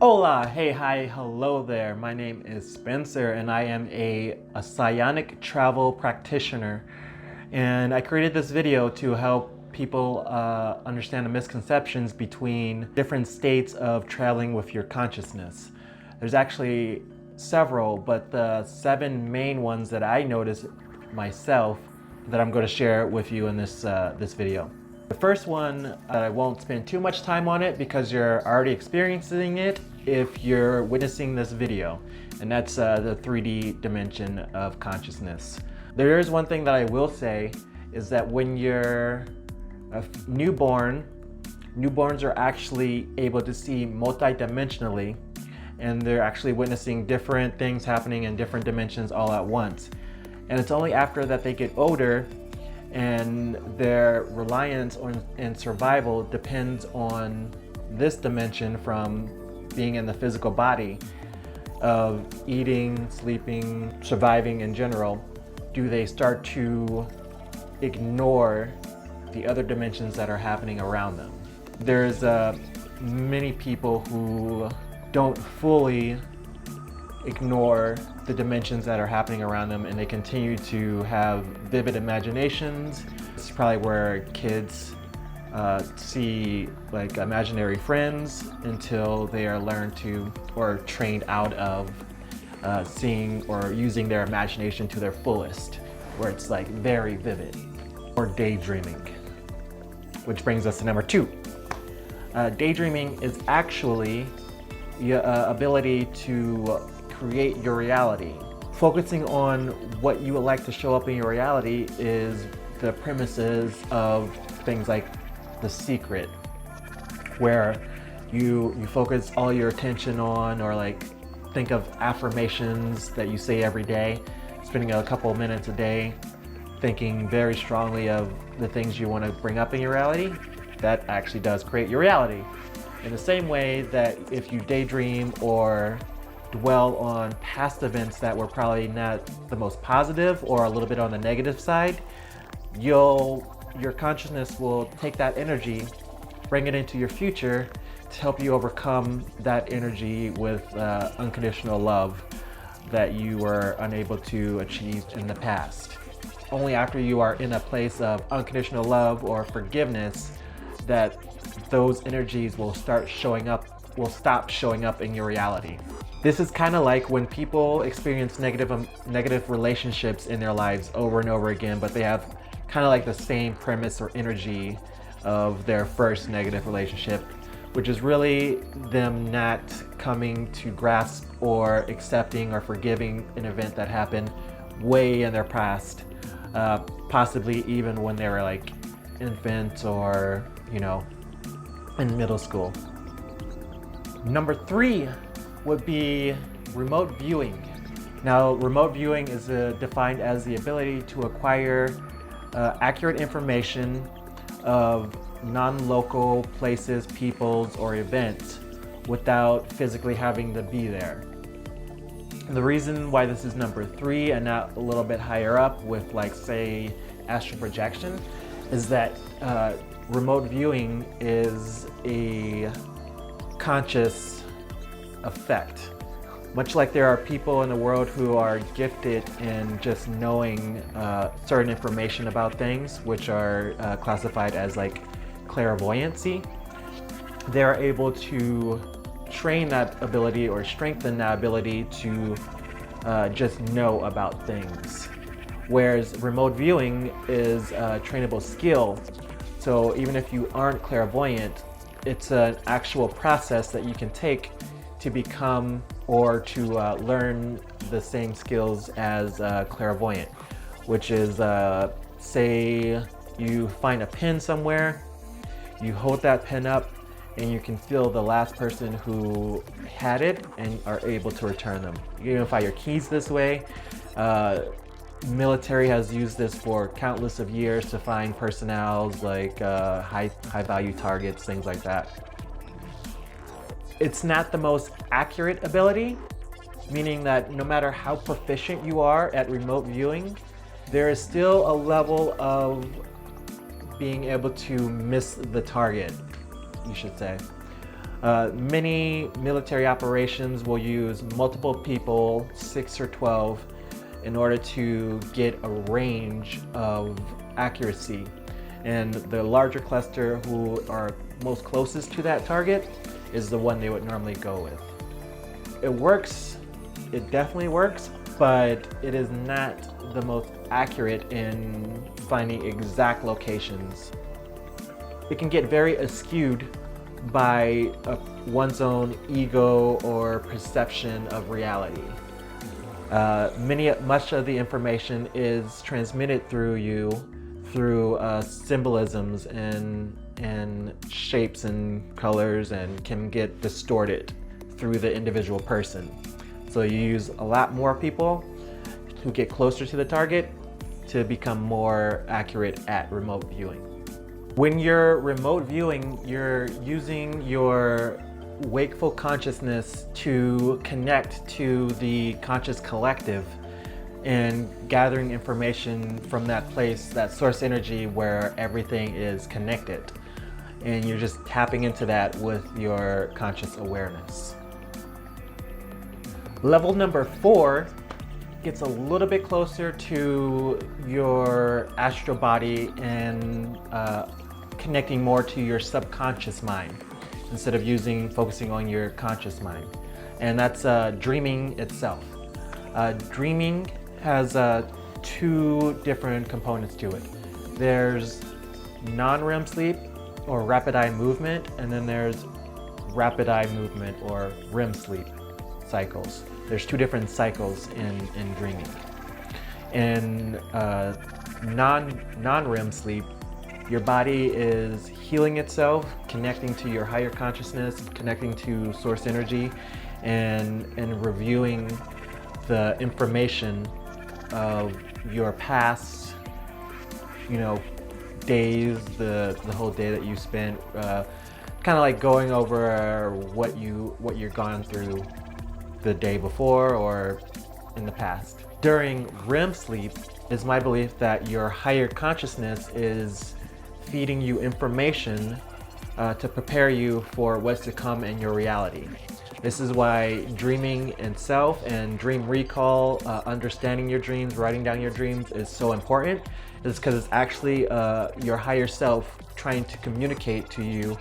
Hola, hey, hi, hello there. My name is Spencer and I am a psionic travel practitioner. And I created this video to help people understand the misconceptions between different states of traveling with your consciousness. There's actually several, but the 7 main ones that I noticed myself that I'm going to share with you in this video. The first one, I won't spend too much time on it because you're already experiencing it if you're witnessing this video, and that's the 3D dimension of consciousness. There is one thing that I will say is that when you're a newborn, newborns are actually able to see multidimensionally, and they're actually witnessing different things happening in different dimensions all at once. And it's only after that they get older and their reliance and survival depends on this dimension from being in the physical body of eating, sleeping, surviving in general, do they start to ignore the other dimensions that are happening around them. There's many people who don't fully ignore the dimensions that are happening around them, and they continue to have vivid imaginations. It's probably where kids see like imaginary friends until they are learned to or trained out of seeing or using their imagination to their fullest, where it's like very vivid. Or daydreaming, which brings us to number 2. Daydreaming is actually the ability to create your reality. Focusing on what you would like to show up in your reality is the premises of things like The Secret, where you focus all your attention on, or like think of affirmations that you say every day, spending a couple of minutes a day thinking very strongly of the things you want to bring up in your reality. That actually does create your reality. In the same way that if you daydream or dwell on past events that were probably not the most positive or a little bit on the negative side, your consciousness will take that energy, bring it into your future to help you overcome that energy with unconditional love that you were unable to achieve in the past. Only after you are in a place of unconditional love or forgiveness that those energies will stop showing up in your reality. This is kind of like when people experience negative relationships in their lives over and over again, but they have kind of like the same premise or energy of their first negative relationship, which is really them not coming to grasp or accepting or forgiving an event that happened way in their past, possibly even when they were like infants or, in middle school. Number 3 would be remote viewing. Now, remote viewing is defined as the ability to acquire accurate information of non-local places, peoples, or events without physically having to be there. The reason why this is number 3 and not a little bit higher up with, like, say, astral projection is that remote viewing is a conscious effect. Much like there are people in the world who are gifted in just knowing certain information about things, which are classified as like clairvoyancy, they're able to train that ability or strengthen that ability to just know about things. Whereas remote viewing is a trainable skill. So even if you aren't clairvoyant, it's an actual process that you can take to become or to learn the same skills as clairvoyant, which is say you find a pen somewhere, you hold that pen up and you can feel the last person who had it and are able to return them. You identify your keys this way. Military has used this for countless of years to find personnels like high value targets, things like that. It's not the most accurate ability, meaning that no matter how proficient you are at remote viewing, there is still a level of being able to miss the target, you should say. Many military operations will use multiple people, 6 or 12, in order to get a range of accuracy. And the larger cluster who are most closest to that target is the one they would normally go with. It works, it definitely works, but it is not the most accurate in finding exact locations. It can get very askewed by one's own ego or perception of reality. Much of the information is transmitted through you through symbolisms and shapes and colors, and can get distorted through the individual person. So you use a lot more people who get closer to the target to become more accurate at remote viewing. When you're remote viewing, you're using your wakeful consciousness to connect to the conscious collective and gathering information from that place, that source energy where everything is connected. And you're just tapping into that with your conscious awareness. Level number 4 gets a little bit closer to your astral body and connecting more to your subconscious mind instead of focusing on your conscious mind. And that's dreaming itself. Dreaming has 2 different components to it. There's non-REM sleep or rapid eye movement, and then there's rapid eye movement or REM sleep cycles. There's 2 different cycles in dreaming. In non-REM sleep, your body is healing itself, connecting to your higher consciousness, connecting to source energy, and reviewing the information of your past, days, the whole day that you spent, kind of like going over what you're gone through the day before or in the past. During REM sleep, it's my belief that your higher consciousness is feeding you information to prepare you for what's to come in your reality. This is why dreaming itself and dream recall, understanding your dreams, writing down your dreams is so important. It's because it's actually your higher self trying to communicate to you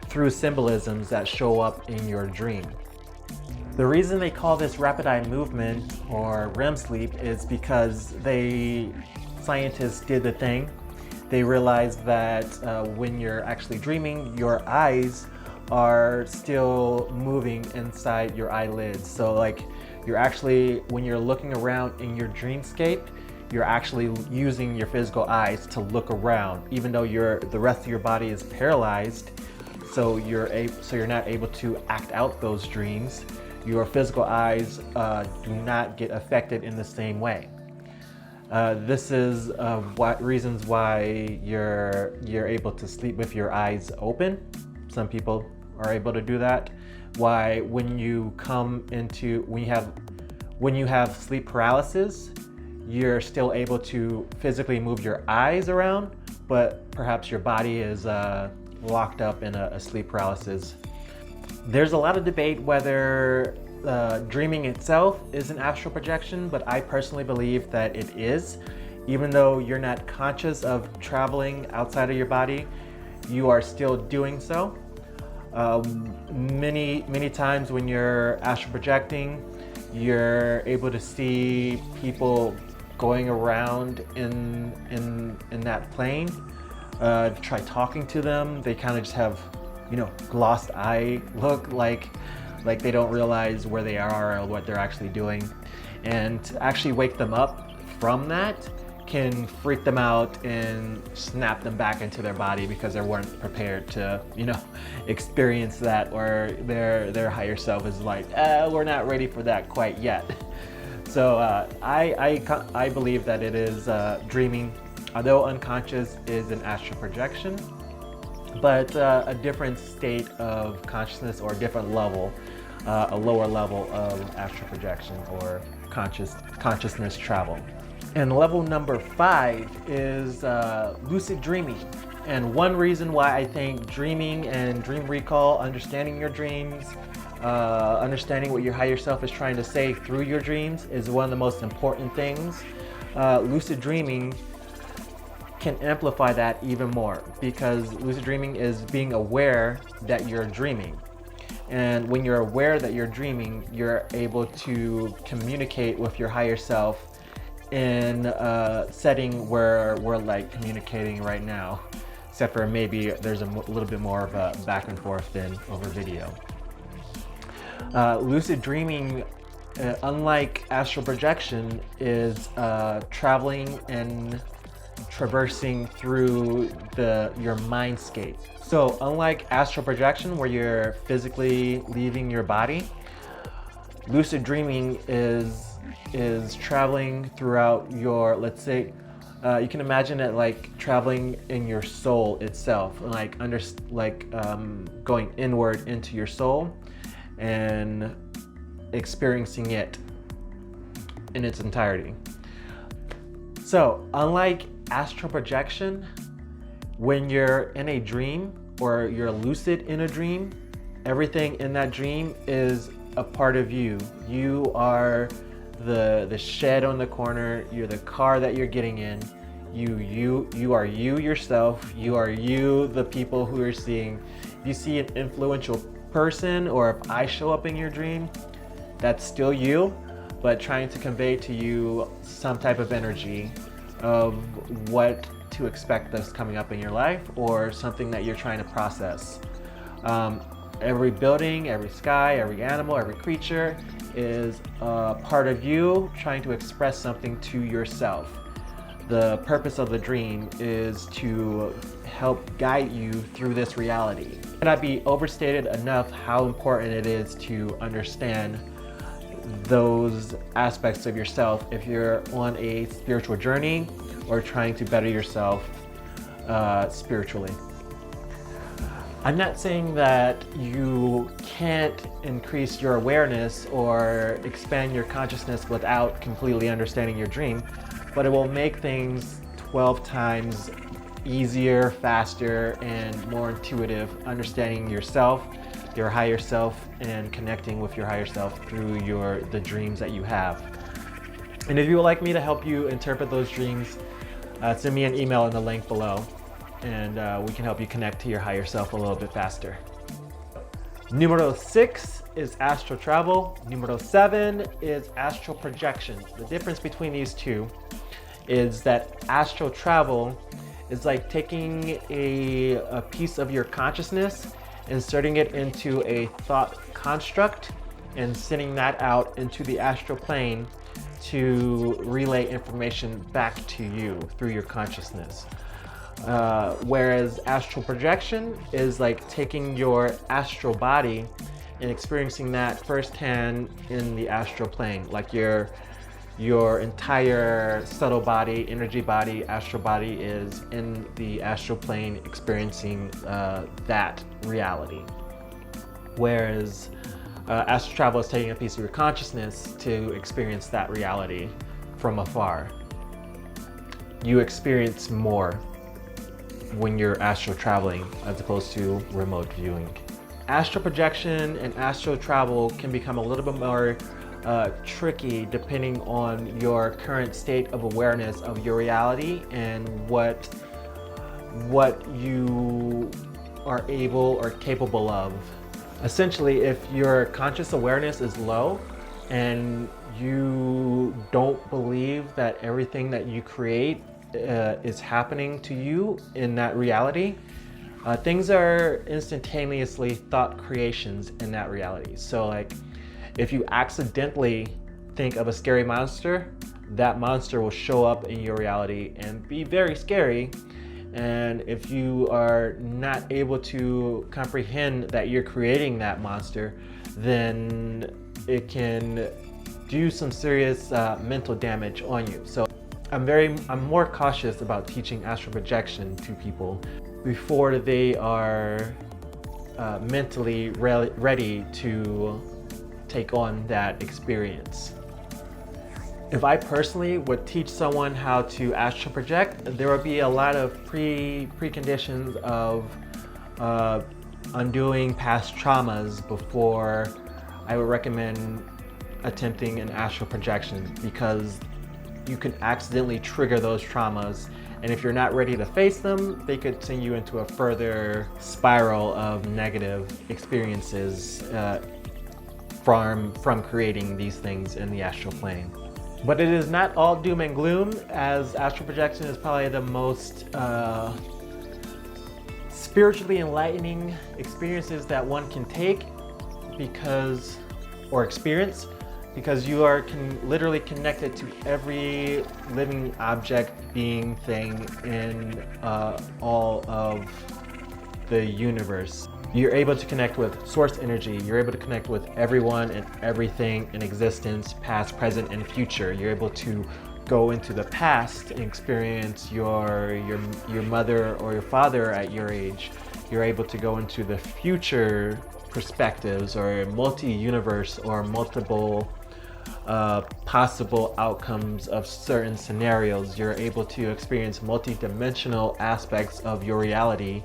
through symbolisms that show up in your dream. The reason they call this rapid eye movement or REM sleep is because scientists did the thing. They realized that when you're actually dreaming, your eyes are still moving inside your eyelids. So like when you're looking around in your dreamscape, you're actually using your physical eyes to look around, even though the rest of your body is paralyzed. So you're not able to act out those dreams. Your physical eyes do not get affected in the same way. This is reasons why you're able to sleep with your eyes open. Some people are able to do that. Why when you have sleep paralysis, you're still able to physically move your eyes around, but perhaps your body is locked up in a sleep paralysis. There's a lot of debate whether dreaming itself is an astral projection, but I personally believe that it is. Even though you're not conscious of traveling outside of your body, you are still doing so. Many times when you're astral projecting, you're able to see people going around in that plane. Try talking to them, they kind of just have glossed eye look, like they don't realize where they are or what they're actually doing. And to actually wake them up from that can freak them out and snap them back into their body because they weren't prepared to experience that, or their higher self is like, we're not ready for that quite yet. So I believe that it is dreaming, although unconscious, is an astral projection, but a different state of consciousness or a different level, a lower level of astral projection or consciousness travel. And level number 5 is lucid dreaming. And one reason why I think dreaming and dream recall, understanding your dreams, understanding what your higher self is trying to say through your dreams is one of the most important things. Lucid dreaming can amplify that even more, because lucid dreaming is being aware that you're dreaming. And when you're aware that you're dreaming, you're able to communicate with your higher self in a setting where we're like communicating right now, except for maybe there's a little bit more of a back and forth than over video. Lucid dreaming, unlike astral projection, is traveling and traversing through your mindscape. So unlike astral projection, where you're physically leaving your body, lucid dreaming is traveling throughout your, let's say, you can imagine it like traveling in your soul itself, like going inward into your soul and experiencing it in its entirety. So unlike astral projection, when you're in a dream or you're lucid in a dream, everything in that dream is a part of you. You are the shed on the corner, you're the car that you're getting in, you are you yourself, you are you, the people who are seeing. If you see an influential person, or if I show up in your dream, that's still you, but trying to convey to you some type of energy of what to expect that's coming up in your life, or something that you're trying to process. Every building, every sky, every animal, every creature is a part of you trying to express something to yourself. The purpose of the dream is to help guide you through this reality. It cannot be overstated enough how important it is to understand those aspects of yourself if you're on a spiritual journey or trying to better yourself spiritually. I'm not saying that you can't increase your awareness or expand your consciousness without completely understanding your dream, but it will make things 12 times easier, faster, and more intuitive, understanding yourself, your higher self, and connecting with your higher self through the dreams that you have. And if you would like me to help you interpret those dreams, send me an email in the link below, and we can help you connect to your higher self a little bit faster. Numero 6 is astral travel. Numero 7 is astral projection. The difference between these two is that astral travel is like taking a piece of your consciousness, inserting it into a thought construct, and sending that out into the astral plane to relay information back to you through your consciousness. Whereas astral projection is like taking your astral body and experiencing that firsthand in the astral plane, like your entire subtle body, energy body, astral body is in the astral plane experiencing that reality. Whereas astral travel is taking a piece of your consciousness to experience that reality from afar. You experience more when you're astral traveling as opposed to remote viewing. Astral projection and astral travel can become a little bit more tricky depending on your current state of awareness of your reality and what you are able or capable of. Essentially, if your conscious awareness is low and you don't believe that everything that you create is happening to you in that reality, things are instantaneously thought creations in that reality. So like, if you accidentally think of a scary monster, that monster will show up in your reality and be very scary. And if you are not able to comprehend that you're creating that monster, then it can do some serious mental damage on you. So I'm more cautious about teaching astral projection to people before they are mentally ready to take on that experience. If I personally would teach someone how to astral project, there would be a lot of preconditions of undoing past traumas before I would recommend attempting an astral projection, because you can accidentally trigger those traumas, and if you're not ready to face them, they could send you into a further spiral of negative experiences from creating these things in the astral plane. But it is not all doom and gloom, as astral projection is probably the most spiritually enlightening experiences that one can take experience, because you are literally connected to every living object, being, thing in all of the universe. You're able to connect with source energy. You're able to connect with everyone and everything in existence, past, present, and future. You're able to go into the past and experience your mother or your father at your age. You're able to go into the future perspectives, or multi-universe, or multiple possible outcomes of certain scenarios. You're able to experience multi-dimensional aspects of your reality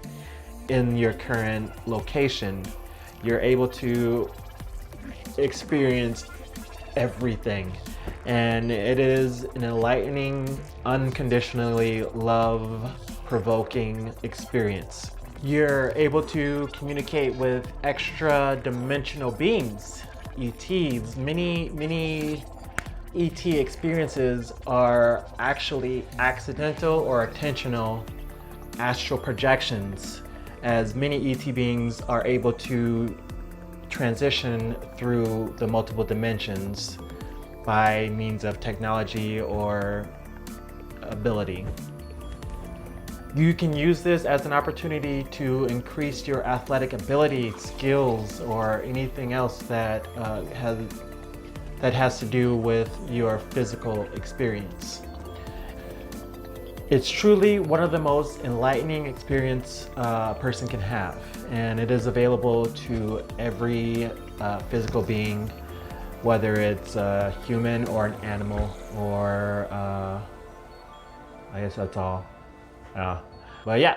in your current location. You're able to experience everything, and it is an enlightening, unconditionally love-provoking experience. You're able to communicate with extra dimensional beings, ETs. Many ET experiences are actually accidental or intentional astral projections, as many ET beings are able to transition through the multiple dimensions by means of technology or ability. You can use this as an opportunity to increase your athletic ability, skills, or anything else that has to do with your physical experience. It's truly one of the most enlightening experiences a person can have, and it is available to every physical being, whether it's a human or an animal, or I guess that's all. But yeah,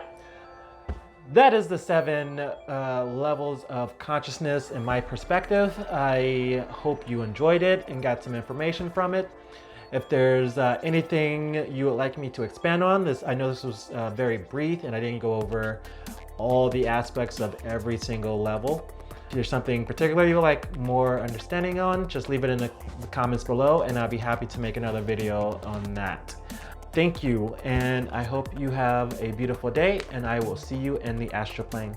that is the 7 levels of consciousness in my perspective. I hope you enjoyed it and got some information from it. If there's anything you would like me to expand on, I know this was very brief and I didn't go over all the aspects of every single level. If there's something particular you would like more understanding on, just leave it in the comments below and I'll be happy to make another video on that. Thank you, and I hope you have a beautiful day, and I will see you in the astral plane.